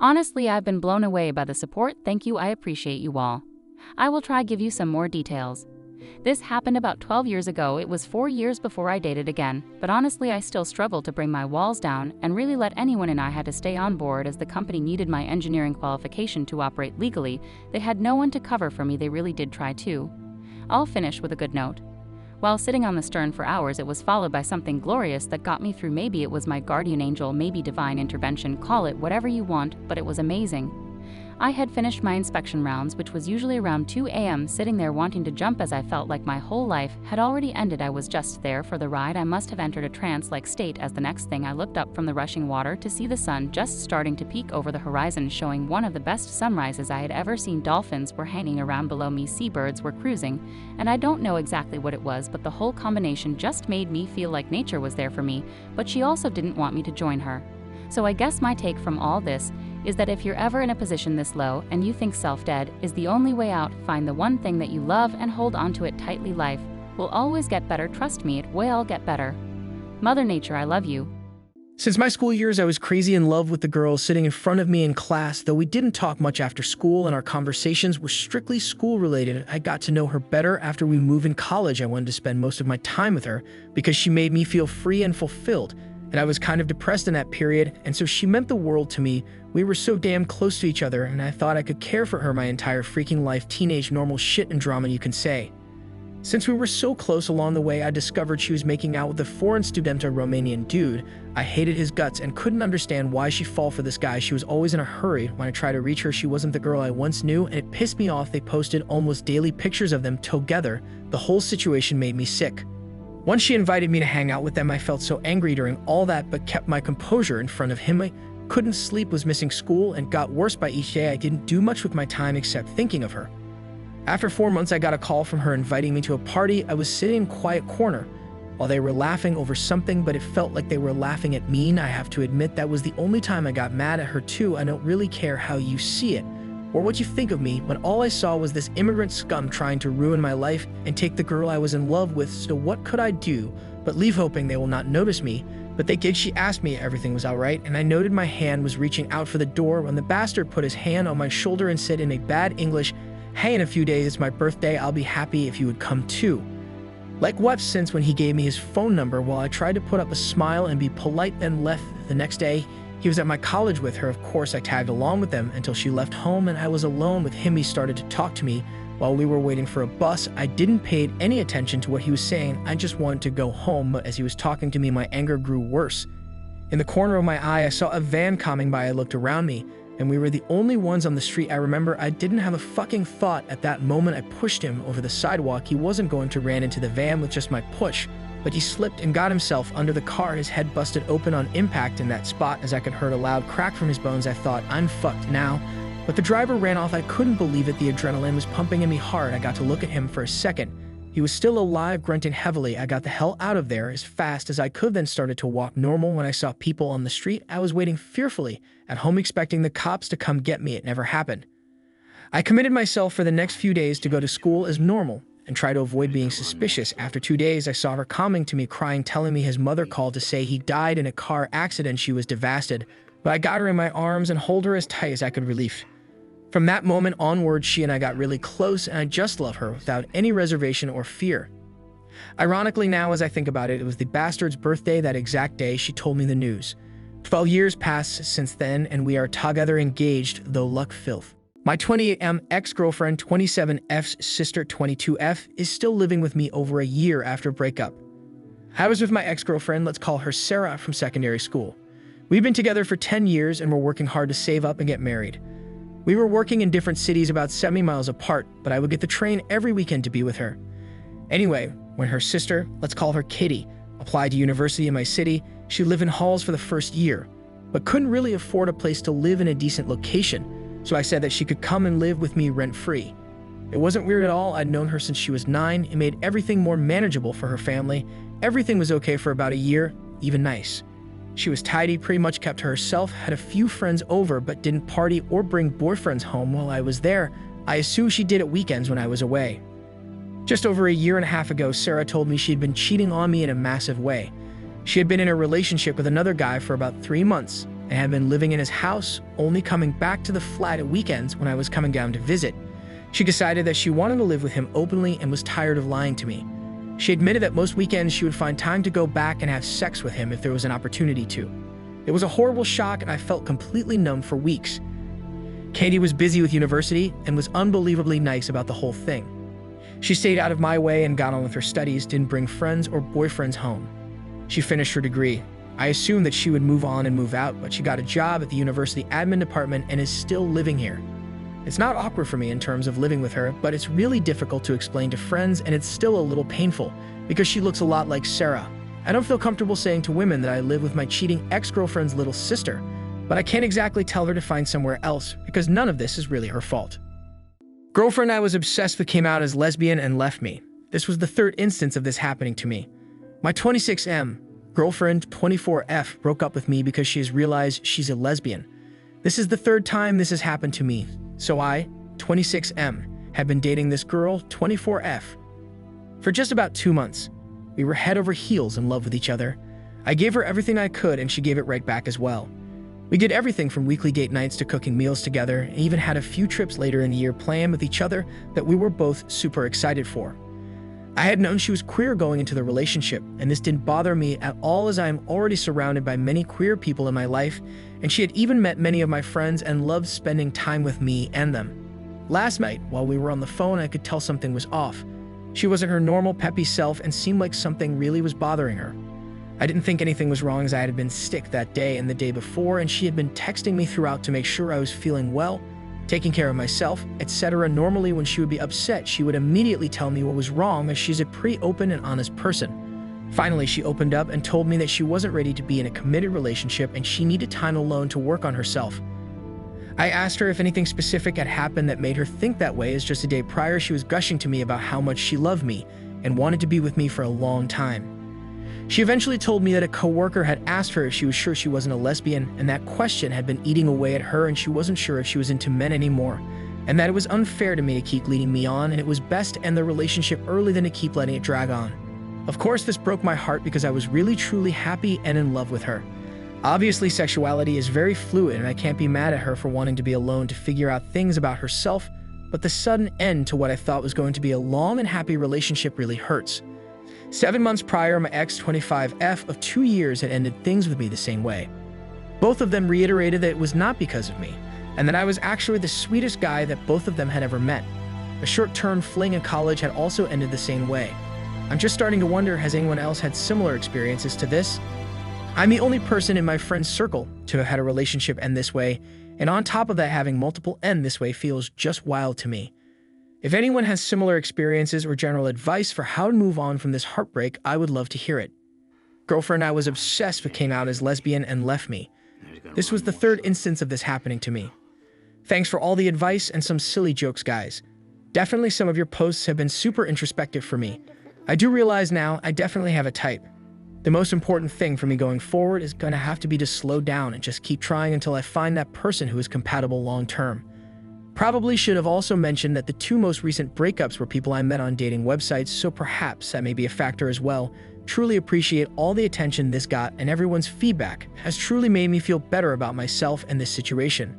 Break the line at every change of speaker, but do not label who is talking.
Honestly, I've been blown away by the support. Thank you, I appreciate you all. I will try give you some more details. This happened about 12 years ago. It was 4 years before I dated again, but honestly I still struggle to bring my walls down and really let anyone in. I had to stay on board as the company needed my engineering qualification to operate legally. They had no one to cover for me. They really did try to. I'll finish with a good note. While sitting on the stern for hours, it was followed by something glorious that got me through. Maybe it was my guardian angel, maybe divine intervention, call it whatever you want, but it was amazing. I had finished my inspection rounds, which was usually around 2 a.m., sitting there wanting to jump as I felt like my whole life had already ended. I was just there for the ride. I must have entered a trance-like state as the next thing I looked up from the rushing water to see the sun just starting to peek over the horizon, showing one of the best sunrises I had ever seen. Dolphins were hanging around below me, seabirds were cruising, and I don't know exactly what it was, but the whole combination just made me feel like nature was there for me, but she also didn't want me to join her. So I guess my take from all this is that if you're ever in a position this low and you think self-dead is the only way out, find the one thing that you love and hold onto it tightly. Life will always get better. Trust me, it will get better. Mother Nature, I love you.
Since my school years, I was crazy in love with the girl sitting in front of me in class. Though we didn't talk much after school and our conversations were strictly school-related, I got to know her better after we moved in college. I wanted to spend most of my time with her because she made me feel free and fulfilled. And I was kind of depressed in that period, and so she meant the world to me. We were so damn close to each other, and I thought I could care for her my entire freaking life. Teenage normal shit and drama, you can say. Since we were so close along the way, I discovered she was making out with a foreign student, a Romanian dude. I hated his guts and couldn't understand why she fall for this guy. She was always in a hurry. When I tried to reach her, she wasn't the girl I once knew, and it pissed me off. They posted almost daily pictures of them together. The whole situation made me sick. Once she invited me to hang out with them, I felt so angry during all that, but kept my composure in front of him. I couldn't sleep, was missing school, and got worse by each day. I didn't do much with my time except thinking of her. After 4 months, I got a call from her inviting me to a party. I was sitting in a quiet corner while they were laughing over something, but it felt like they were laughing at me. I have to admit that was the only time I got mad at her too. I don't really care how you see it or what you think of me, but all I saw was this immigrant scum trying to ruin my life and take the girl I was in love with. So what could I do but leave hoping they will not notice me? But they did. She asked me if everything was all right, and I noted my hand was reaching out for the door when the bastard put his hand on my shoulder and said in a bad English, "Hey, in a few days it's my birthday. I'll be happy if you would come too." Like what since when he gave me his phone number. While I tried to put up a smile and be polite and left. The next day, he was at my college with her. Of course, I tagged along with them until she left home and I was alone with him. He started to talk to me while we were waiting for a bus. I didn't pay any attention to what he was saying. I just wanted to go home, but as he was talking to me, my anger grew worse. In the corner of my eye, I saw a van coming by. I looked around me, and we were the only ones on the street. I remember I didn't have a fucking thought at that moment. I pushed him over the sidewalk. He wasn't going to ran into the van with just my push, but he slipped and got himself under the car. His head busted open on impact in that spot. As I could hear a loud crack from his bones, I thought, I'm fucked now. But the driver ran off. I couldn't believe it. The adrenaline was pumping in me hard. I got to look at him for a second. He was still alive, grunting heavily. I got the hell out of there as fast as I could, then started to walk normal. When I saw people on the street, I was waiting fearfully at home, expecting the cops to come get me. It never happened. I committed myself for the next few days to go to school as normal and try to avoid being suspicious. After 2 days, I saw her coming to me, crying, telling me his mother called to say he died in a car accident. She was devastated, but I got her in my arms and held her as tight as I could relieve. From that moment onward, she and I got really close, and I just love her without any reservation or fear. Ironically now, as I think about it, it was the bastard's birthday that exact day she told me the news. 12 years passed since then, and we are together engaged, though luck filth. My 28M ex-girlfriend, 27F's sister, 22F, is still living with me over a year after breakup. I was with my ex-girlfriend, let's call her Sarah, from secondary school. We've been together for 10 years and we're working hard to save up and get married. We were working in different cities about 70 miles apart, but I would get the train every weekend to be with her. Anyway, when her sister, let's call her Kitty, applied to university in my city, she lived in halls for the first year, but couldn't really afford a place to live in a decent location. So I said that she could come and live with me rent-free. It wasn't weird at all. I'd known her since she was 9. It made everything more manageable for her family. Everything was okay for about a year, even nice. She was tidy, pretty much kept to herself, had a few friends over, but didn't party or bring boyfriends home while I was there. I assume she did at weekends when I was away. Just over a year and a half ago, Sarah told me she'd been cheating on me in a massive way. She had been in a relationship with another guy for about 3 months, and had been living in his house, only coming back to the flat at weekends when I was coming down to visit. She decided that she wanted to live with him openly and was tired of lying to me. She admitted that most weekends she would find time to go back and have sex with him if there was an opportunity to. It was a horrible shock, and I felt completely numb for weeks. Katie was busy with university and was unbelievably nice about the whole thing. She stayed out of my way and got on with her studies, didn't bring friends or boyfriends home. She finished her degree. I assumed that she would move on and move out, but she got a job at the university admin department and is still living here. It's not awkward for me in terms of living with her, but it's really difficult to explain to friends, and it's still a little painful because she looks a lot like Sarah. I don't feel comfortable saying to women that I live with my cheating ex-girlfriend's little sister, but I can't exactly tell her to find somewhere else because none of this is really her fault. Girlfriend I was obsessed with came out as lesbian and left me. This was the third instance of this happening to me. My 26M girlfriend, 24F, broke up with me because she has realized she's a lesbian. This is the third time this has happened to me. So I, 26M, have been dating this girl, 24F, for just about 2 months. We were head over heels in love with each other. I gave her everything I could and she gave it right back as well. We did everything from weekly date nights to cooking meals together, and even had a few trips later in the year planned with each other that we were both super excited for. I had known she was queer going into the relationship, and this didn't bother me at all as I am already surrounded by many queer people in my life, and she had even met many of my friends and loved spending time with me and them. Last night, while we were on the phone, I could tell something was off. She wasn't her normal peppy self and seemed like something really was bothering her. I didn't think anything was wrong as I had been sick that day and the day before, and she had been texting me throughout to make sure I was feeling well, taking care of myself, etc. Normally, when she would be upset, she would immediately tell me what was wrong, as she's a pretty open and honest person. Finally, she opened up and told me that she wasn't ready to be in a committed relationship and she needed time alone to work on herself. I asked her if anything specific had happened that made her think that way, as just a day prior she was gushing to me about how much she loved me and wanted to be with me for a long time. She eventually told me that a coworker had asked her if she was sure she wasn't a lesbian, and that question had been eating away at her, and she wasn't sure if she was into men anymore, and that it was unfair to me to keep leading me on, and it was best to end the relationship early than to keep letting it drag on. Of course, this broke my heart because I was really truly happy and in love with her. Obviously, sexuality is very fluid, and I can't be mad at her for wanting to be alone to figure out things about herself, but the sudden end to what I thought was going to be a long and happy relationship really hurts. 7 months prior, my ex 25F of 2 years had ended things with me the same way. Both of them reiterated that it was not because of me, and that I was actually the sweetest guy that both of them had ever met. A short-term fling in college had also ended the same way. I'm just starting to wonder, has anyone else had similar experiences to this? I'm the only person in my friend's circle to have had a relationship end this way, and on top of that, having multiple end this way feels just wild to me. If anyone has similar experiences or general advice for how to move on from this heartbreak, I would love to hear it. Girlfriend I was obsessed with came out as lesbian and left me. This was the third instance of this happening to me. Thanks for all the advice and some silly jokes, guys. Definitely some of your posts have been super introspective for me. I do realize now I definitely have a type. The most important thing for me going forward is going to have to be to slow down and just keep trying until I find that person who is compatible long term. Probably should have also mentioned that the 2 most recent breakups were people I met on dating websites, so perhaps that may be a factor as well. Truly appreciate all the attention this got, and everyone's feedback has truly made me feel better about myself and this situation.